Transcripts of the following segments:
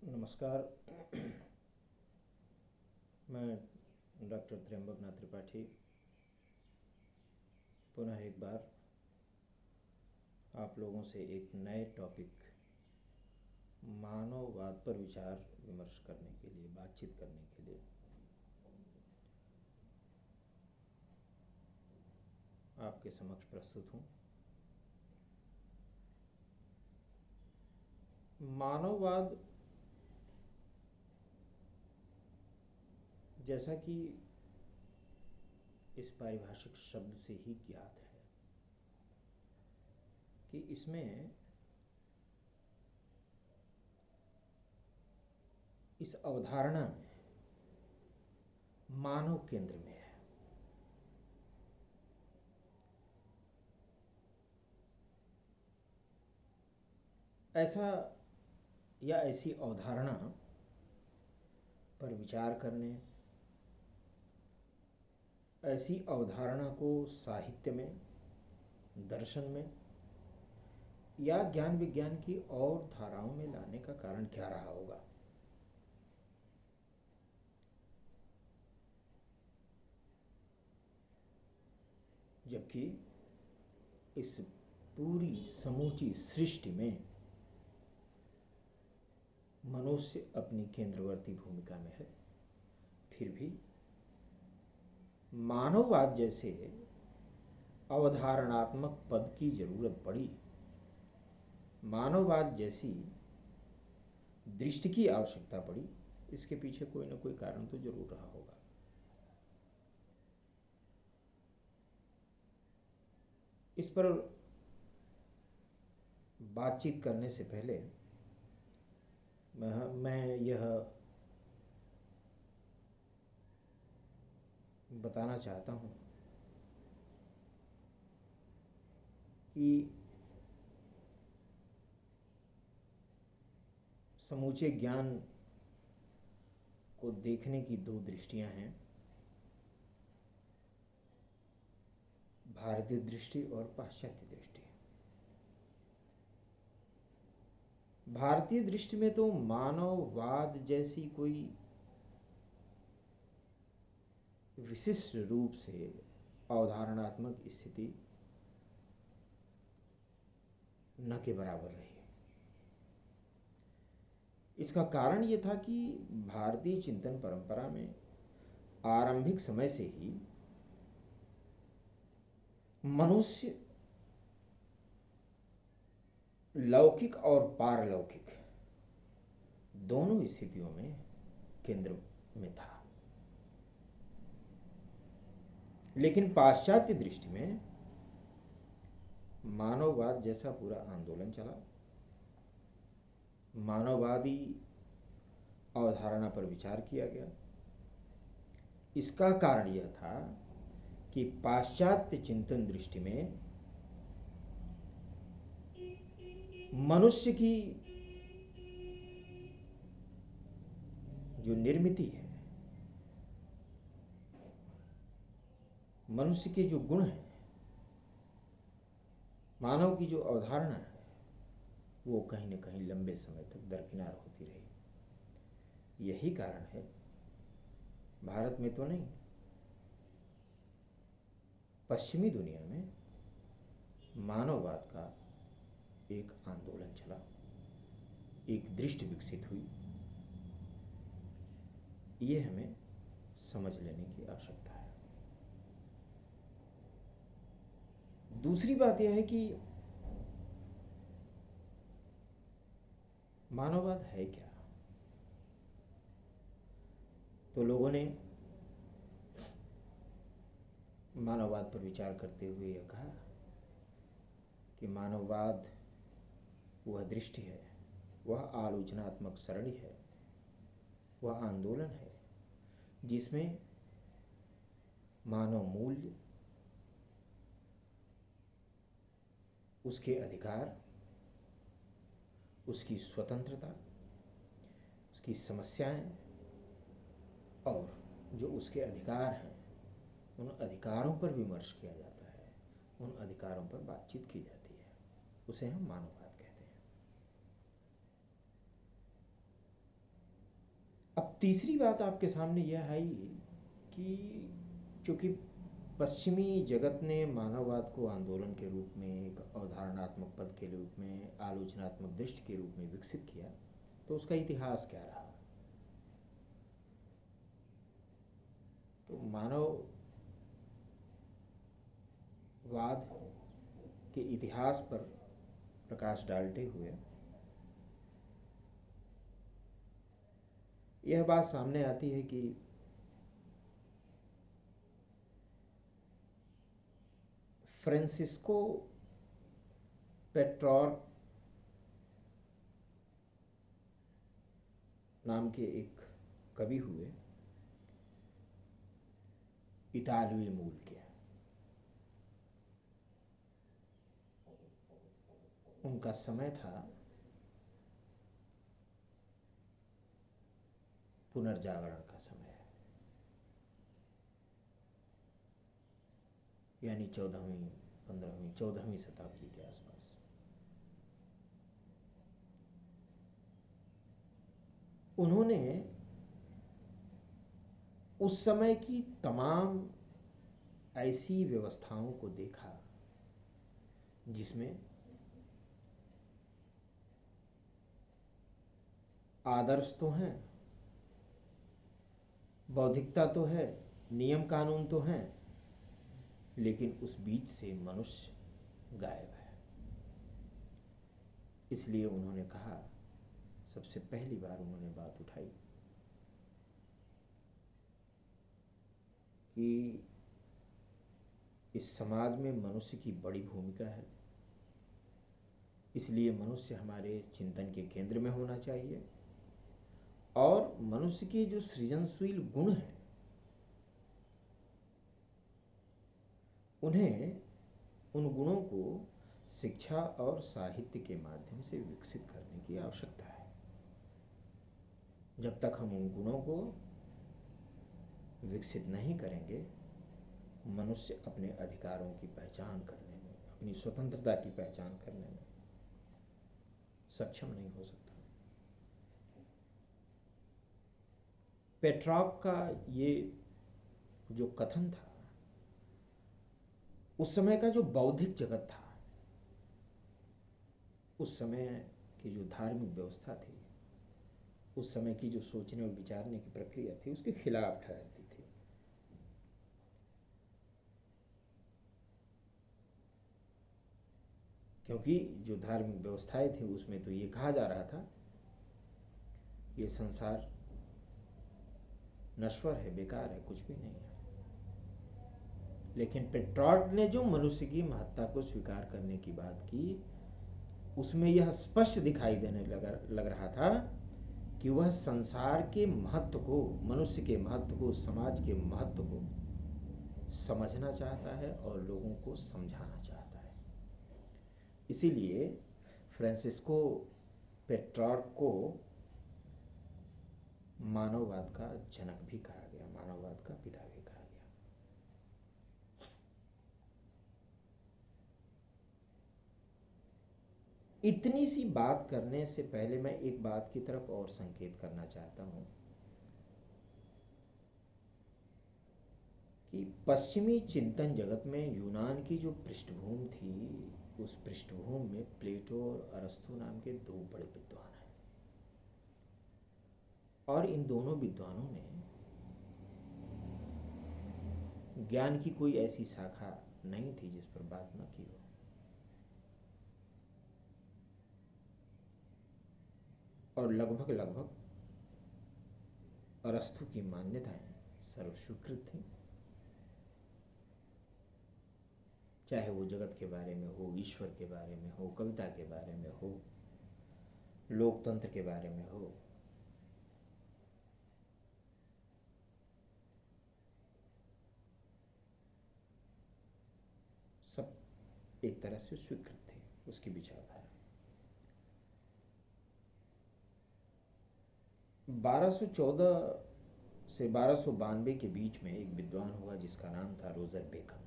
नमस्कार। मैं डॉक्टर त्र्यंबकनाथ त्रिपाठी पुनः एक बार आप लोगों से एक नए टॉपिक मानववाद पर विचार विमर्श करने के लिए, बातचीत करने के लिए आपके समक्ष प्रस्तुत हूँ। मानववाद जैसा कि इस पारिभाषिक शब्द से ही ज्ञात है कि इसमें इस अवधारणा में मानव केंद्र में है। ऐसा या ऐसी अवधारणा पर विचार करने, ऐसी अवधारणा को साहित्य में, दर्शन में या ज्ञान विज्ञान की और धाराओं में लाने का कारण क्या रहा होगा। जबकि इस पूरी समूची सृष्टि में मनुष्य अपनी केंद्रवर्ती भूमिका में है, फिर भी मानववाद जैसे अवधारणात्मक पद की जरूरत पड़ी, मानववाद जैसी दृष्टि की आवश्यकता पड़ी। इसके पीछे कोई ना कोई कारण तो जरूर रहा होगा। इस पर बातचीत करने से पहले मैं यह बताना चाहता हूँ कि समूचे ज्ञान को देखने की दो दृष्टियां हैं, भारतीय दृष्टि और पाश्चात्य दृष्टि। भारतीय दृष्टि में तो मानववाद जैसी कोई विशिष्ट रूप से अवधारणात्मक स्थिति न के बराबर रही। इसका कारण ये था कि भारतीय चिंतन परंपरा में आरंभिक समय से ही मनुष्य लौकिक और पारलौकिक दोनों स्थितियों में केंद्र में था। लेकिन पाश्चात्य दृष्टि में मानववाद जैसा पूरा आंदोलन चला, मानववादी अवधारणा पर विचार किया गया। इसका कारण यह था कि पाश्चात्य चिंतन दृष्टि में मनुष्य की जो निर्मिति है, मनुष्य के जो गुण हैं, मानव की जो अवधारणा है, वो कहीं न कहीं लंबे समय तक दरकिनार होती रही। यही कारण है, भारत में तो नहीं, पश्चिमी दुनिया में मानववाद का एक आंदोलन चला, एक दृष्टि विकसित हुई। ये हमें समझ लेने की आवश्यकता है। दूसरी बात यह है कि मानववाद है क्या। तो लोगों ने मानववाद पर विचार करते हुए यह कहा कि मानववाद वह दृष्टि है, वह आलोचनात्मक सरणी है, वह आंदोलन है जिसमें मानव मूल्य, उसके अधिकार, उसकी स्वतंत्रता, उसकी समस्याएं और जो उसके अधिकार हैं, उन अधिकारों पर विमर्श किया जाता है, उन अधिकारों पर बातचीत की जाती है। उसे हम मानववाद कहते हैं। अब तीसरी बात आपके सामने यह आई कि क्योंकि पश्चिमी जगत ने मानववाद को आंदोलन के रूप में, एक अवधारणात्मक पद के रूप में, आलोचनात्मक दृष्टि के रूप में विकसित किया, तो उसका इतिहास क्या रहा? तो मानववाद के इतिहास पर प्रकाश डालते हुए यह बात सामने आती है कि फ्रांसिस्को पेट्रॉर्क नाम के एक कवि हुए, इतालवी मूल के। उनका समय था पुनर्जागरण का समय, यानी 14वीं 15वीं 14वीं शताब्दी के आसपास। उन्होंने उस समय की तमाम ऐसी व्यवस्थाओं को देखा जिसमें आदर्श तो हैं, बौद्धिकता तो है, नियम कानून तो हैं, लेकिन उस बीच से मनुष्य गायब है। इसलिए उन्होंने कहा, सबसे पहली बार उन्होंने बात उठाई कि इस समाज में मनुष्य की बड़ी भूमिका है, इसलिए मनुष्य हमारे चिंतन के केंद्र में होना चाहिए, और मनुष्य के जो सृजनशील गुण हैं उन्हें, उन गुणों को शिक्षा और साहित्य के माध्यम से विकसित करने की आवश्यकता है। जब तक हम उन गुणों को विकसित नहीं करेंगे, मनुष्य अपने अधिकारों की पहचान करने में, अपनी स्वतंत्रता की पहचान करने में सक्षम नहीं हो सकता। पेट्रॉर्क का ये जो कथन था, उस समय का जो बौद्धिक जगत था, उस समय की जो धार्मिक व्यवस्था थी, उस समय की जो सोचने और विचारने की प्रक्रिया थी, उसके खिलाफ ठहरती थी। क्योंकि जो धार्मिक व्यवस्थाएं थी उसमें तो ये कहा जा रहा था, ये संसार नश्वर है, बेकार है, कुछ भी नहीं है। लेकिन पेट्रॉर्क ने जो मनुष्य की महत्ता को स्वीकार करने की बात की, उसमें यह स्पष्ट दिखाई देने लग रहा था कि वह संसार के महत्व को, मनुष्य के महत्व को, समाज के महत्व को समझना चाहता है और लोगों को समझाना चाहता है। इसीलिए फ्रांसिस्को पेट्रॉर्क को मानववाद का जनक भी कहा गया, मानववाद का पिता भी कहा गया। इतनी सी बात करने से पहले मैं एक बात की तरफ और संकेत करना चाहता हूं कि पश्चिमी चिंतन जगत में यूनान की जो पृष्ठभूमि थी, उस पृष्ठभूमि में प्लेटो और अरस्तु नाम के दो बड़े विद्वान हैं, और इन दोनों विद्वानों ने ज्ञान की कोई ऐसी शाखा नहीं थी जिस पर बात न की हो। और लगभग लगभग अरस्तु की मान्यताएं सर्वस्वीकृत थीं, चाहे वो जगत के बारे में हो, ईश्वर के बारे में हो, कविता के बारे में हो, लोकतंत्र के बारे में हो। सब एक तरह से स्वीकृत थे उसकी विचारधारा। 1214 से 1292 के बीच में एक विद्वान हुआ जिसका नाम था रोजर बेकन।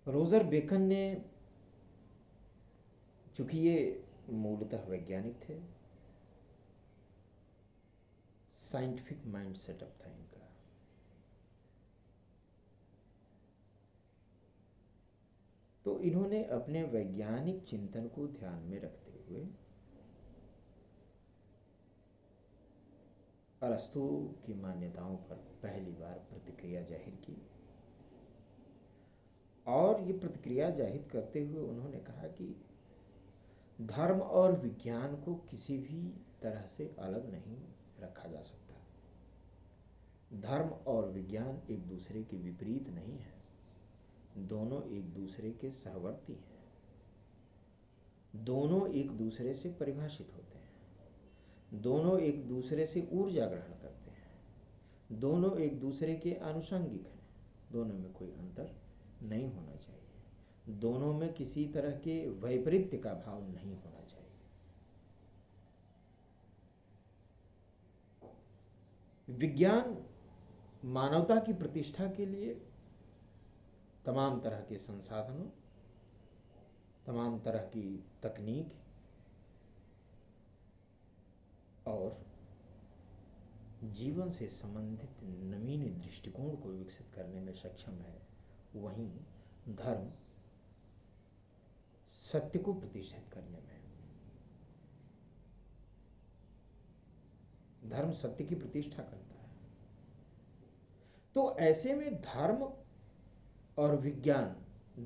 रोजर बेकन ने, चूंकि ये मूलतः वैज्ञानिक थे, साइंटिफिक माइंड सेटअप था इनका। तो इन्होंने अपने वैज्ञानिक चिंतन को ध्यान में रखते हुए अरस्तु की मान्यताओं पर पहली बार प्रतिक्रिया जाहिर की, और ये प्रतिक्रिया जाहिर करते हुए उन्होंने कहा कि धर्म और विज्ञान को किसी भी तरह से अलग नहीं रखा जा सकता। धर्म और विज्ञान एक दूसरे के विपरीत नहीं है, दोनों एक दूसरे के सहवर्ती हैं, दोनों एक दूसरे से परिभाषित होते हैं, दोनों एक दूसरे से ऊर्जा ग्रहण करते हैं, दोनों एक दूसरे के आनुषंगिक हैं, दोनों में कोई अंतर नहीं होना चाहिए, दोनों में किसी तरह के वैपरीत्य का भाव नहीं होना चाहिए। विज्ञान मानवता की प्रतिष्ठा के लिए तमाम तरह के संसाधनों, तमाम तरह की तकनीक और जीवन से संबंधित नवीन दृष्टिकोण को विकसित करने में सक्षम है, वहीं धर्म सत्य को प्रतिष्ठित करने में, धर्म सत्य की प्रतिष्ठा करता है। तो ऐसे में धर्म और विज्ञान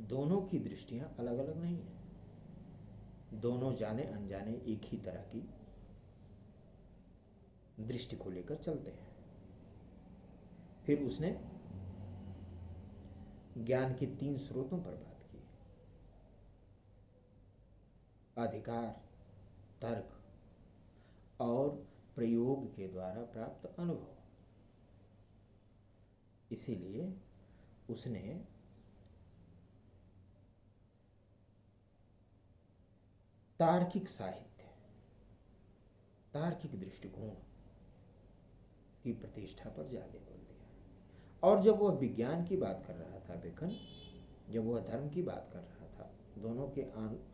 दोनों की दृष्टियां अलग अलग नहीं है, दोनों जाने अनजाने एक ही तरह की दृष्टि को लेकर चलते हैं। फिर उसने ज्ञान के 3 स्रोतों पर बात की: अधिकार, तर्क और प्रयोग के द्वारा प्राप्त अनुभव। इसीलिए उसने तार्किक साहित्य, तार्किक दृष्टिकोण की प्रतिष्ठा पर ज्यादा बल दिया। और जब वह विज्ञान की बात कर रहा था बेकन, जब वह धर्म की बात कर रहा था, दोनों के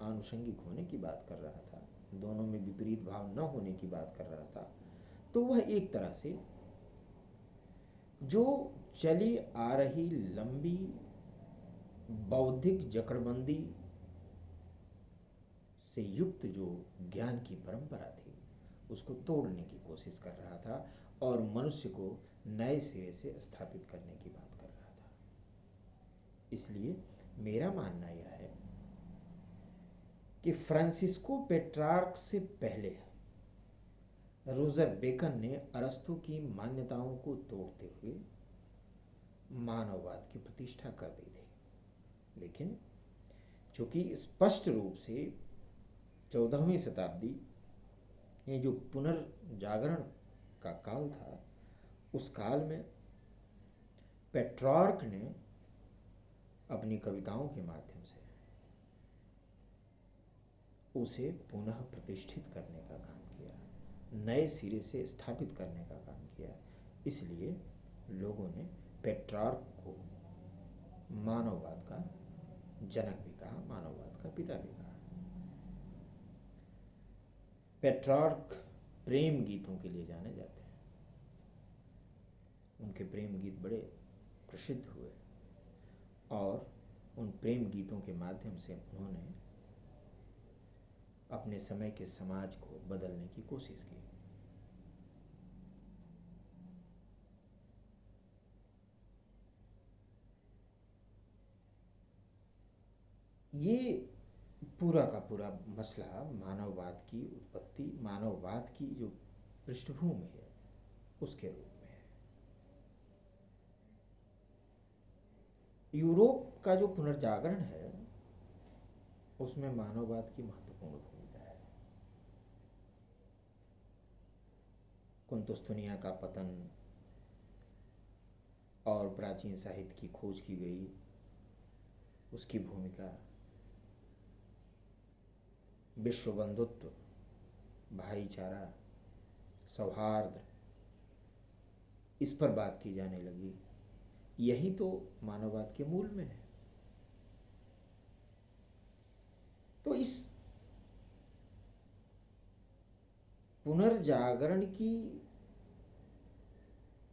आनुषंगिक होने की बात कर रहा था, दोनों में विपरीत भाव न होने की बात कर रहा था, तो वह एक तरह से जो चली आ रही लंबी बौद्धिक जकड़बंदी से युक्त जो ज्ञान की परंपरा थी, उसको तोड़ने की कोशिश कर रहा था और मनुष्य को नए सिरे से स्थापित करने की बात कर रहा था। इसलिए मेरा मानना यह है कि फ्रांसिस्को पेट्रार्क से पहले रोजर बेकन ने अरस्तु की मान्यताओं को तोड़ते हुए मानववाद की प्रतिष्ठा कर दी थी। लेकिन चूंकि स्पष्ट रूप से 14वीं शताब्दी, ये जो पुनर्जागरण का काल था, उस काल में पेट्रार्क ने अपनी कविताओं के माध्यम से उसे पुनः प्रतिष्ठित करने का काम किया, नए सिरे से स्थापित करने का काम किया। इसलिए लोगों ने पेट्रार्क को मानववाद का जनक भी कहा, मानववाद का पिता भी कहा। पेट्रार्क प्रेम गीतों के लिए जाने जाते हैं, उनके प्रेम गीत बड़े प्रसिद्ध हुए और उन प्रेम गीतों के माध्यम से उन्होंने अपने समय के समाज को बदलने की कोशिश की। ये पूरा का पूरा मसला मानववाद की उत्पत्ति, मानववाद की जो पृष्ठभूमि है, उसके रूप में है। यूरोप का जो पुनर्जागरण है, उसमें मानववाद की महत्वपूर्ण भूमिका है। कुंतुस्तुनिया का पतन और प्राचीन साहित्य की खोज की गई, उसकी भूमिका, विश्व बंधुत्व, भाईचारा, सौहार्द, इस पर बात की जाने लगी। यही तो मानववाद के मूल में है। तो इस पुनर्जागरण की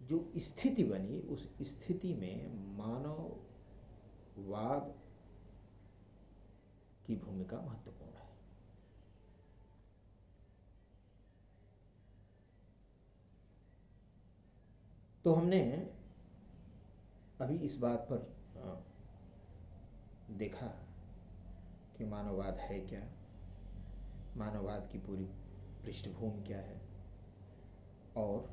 जो स्थिति बनी उस स्थिति में मानववाद की भूमिका महत्वपूर्ण है। तो हमने अभी इस बात पर देखा कि मानववाद है क्या, मानववाद की पूरी पृष्ठभूमि क्या है, और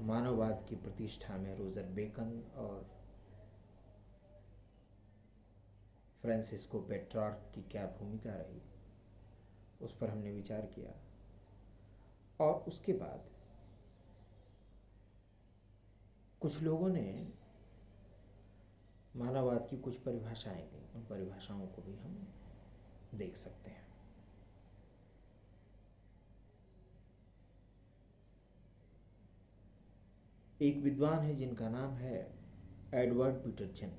मानववाद की प्रतिष्ठा में रोजर बेकन और फ्रांसिस्को पेट्रार्क की क्या भूमिका रही, उस पर हमने विचार किया। और उसके बाद कुछ लोगों ने मानववाद की कुछ परिभाषाएं दी, उन परिभाषाओं को भी हम देख सकते हैं। एक विद्वान है जिनका नाम है एडवर्ड पीटरसन।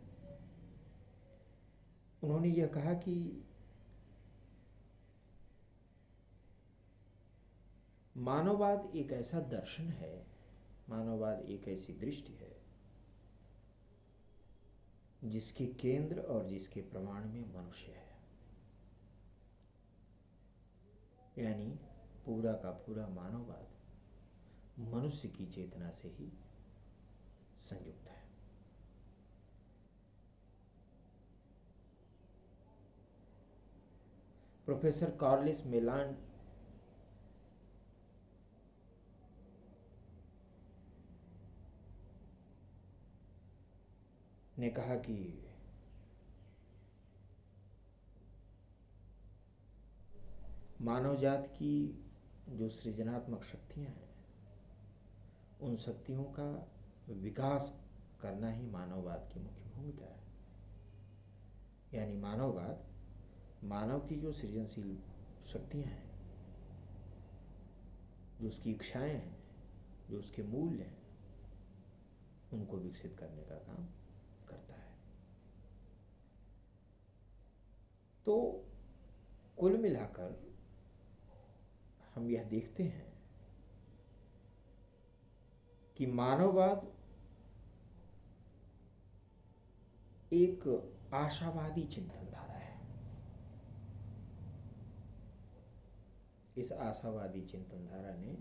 उन्होंने यह कहा कि मानववाद एक ऐसा दर्शन है, मानववाद एक ऐसी दृष्टि है जिसके केंद्र और जिसके प्रमाण में मनुष्य है। यानी पूरा का पूरा मानववाद मनुष्य की चेतना से ही संयुक्त है। प्रोफेसर कार्लिस मेलान ने कहा कि मानवजात की जो सृजनात्मक शक्तियां हैं, उन शक्तियों का विकास करना ही मानववाद की मुख्य भूमिका है। यानी मानववाद मानव की जो सृजनशील शक्तियां हैं, जो उसकी इच्छाएं हैं, जो उसके मूल्य हैं, उनको विकसित करने का काम करता है। तो कुल मिलाकर हम यह देखते हैं कि मानववाद एक आशावादी चिंतन धारा है। इस आशावादी चिंतन धारा ने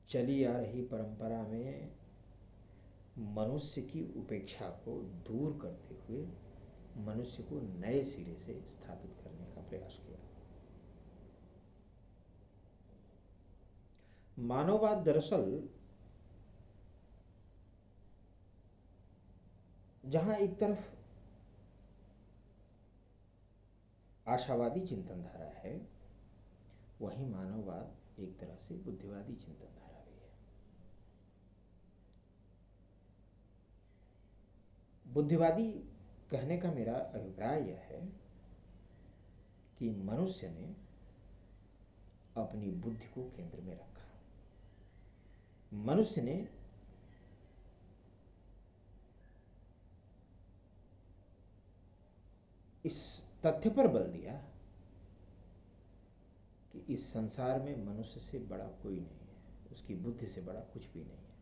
चली आ रही परंपरा में मनुष्य की उपेक्षा को दूर करते हुए मनुष्य को नए सिरे से स्थापित करने का प्रयास किया। मानववाद दरअसल जहां एक तरफ आशावादी चिंतन धारा है, वहीं मानववाद एक तरह से बुद्धिवादी चिंतन धारा भी है। बुद्धिवादी कहने का मेरा अभिप्राय यह है कि मनुष्य ने अपनी बुद्धि को केंद्र में रखा। मनुष्य ने इस तथ्य पर बल दिया कि इस संसार में मनुष्य से बड़ा कोई नहीं है, उसकी बुद्धि से बड़ा कुछ भी नहीं है।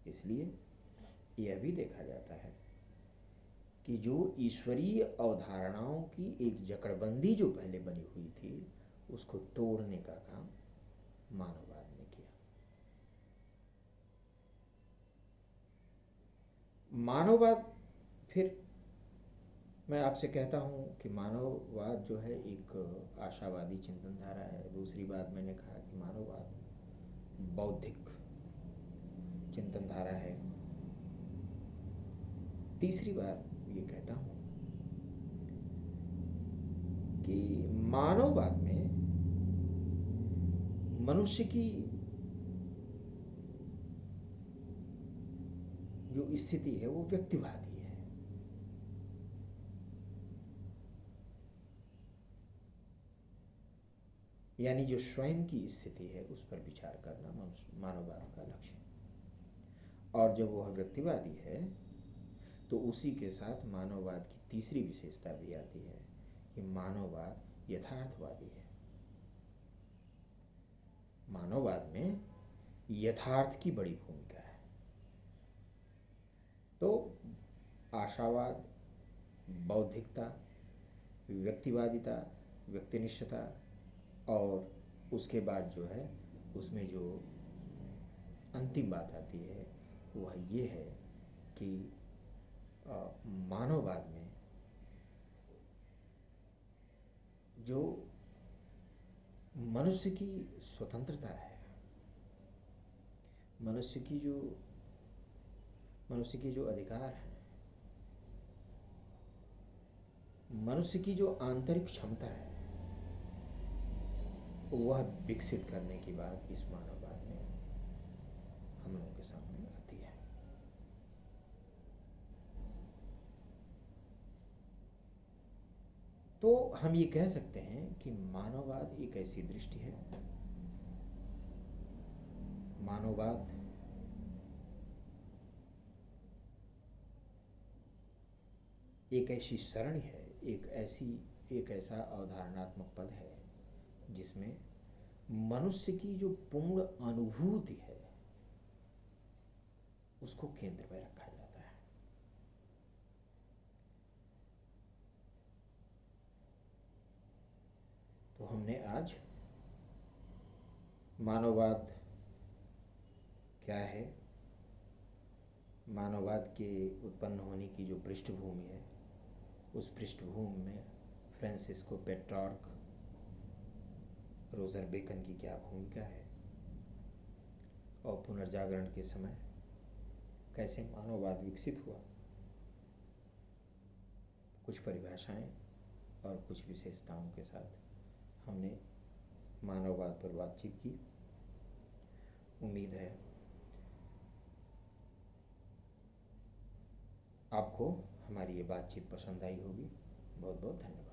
इसलिए यह भी देखा जाता है कि जो ईश्वरीय अवधारणाओं की एक जकड़बंदी जो पहले बनी हुई थी, उसको तोड़ने का काम मानववाद ने किया। मानववाद, फिर मैं आपसे कहता हूं कि मानववाद जो है एक आशावादी चिंतन धारा है। दूसरी बात मैंने कहा कि मानववाद बौद्धिक चिंतन धारा है। तीसरी बार ये कहता हूं कि मानववाद में मनुष्य की जो स्थिति है वो व्यक्तिवादी है। यानी जो स्वयं की स्थिति है उस पर विचार करना मानववाद का लक्ष्य है। और जब वह व्यक्तिवादी है तो उसी के साथ मानववाद की तीसरी विशेषता भी आती है कि मानववाद यथार्थवादी है। मानववाद में यथार्थ की बड़ी भूमिका है। तो आशावाद, बौद्धिकता, व्यक्तिवादिता, व्यक्तिनिष्ठता, और उसके बाद जो है उसमें जो अंतिम बात आती है वह ये है कि मानववाद में जो मनुष्य की स्वतंत्रता है, मनुष्य की जो अधिकार है, मनुष्य की जो आंतरिक क्षमता है, वह विकसित करने की बात इस मानववाद में हम लोगों के सामने आती है। तो हम ये कह सकते हैं कि मानववाद एक ऐसी दृष्टि है, मानववाद एक ऐसी सरणी है, एक ऐसा अवधारणात्मक पद है जिसमें मनुष्य की जो पूर्ण अनुभूति है उसको केंद्र में रखा जाता है। तो हमने आज मानववाद क्या है, मानववाद के उत्पन्न होने की जो पृष्ठभूमि है, उस पृष्ठभूमि में फ्रांसिस्को पेट्रार्क, रोजर बेकन की क्या भूमिका है, और पुनर्जागरण के समय कैसे मानववाद विकसित हुआ, कुछ परिभाषाएं और कुछ विशेषताओं के साथ हमने मानववाद पर बातचीत की। उम्मीद है आपको हमारी ये बातचीत पसंद आई होगी। बहुत बहुत धन्यवाद।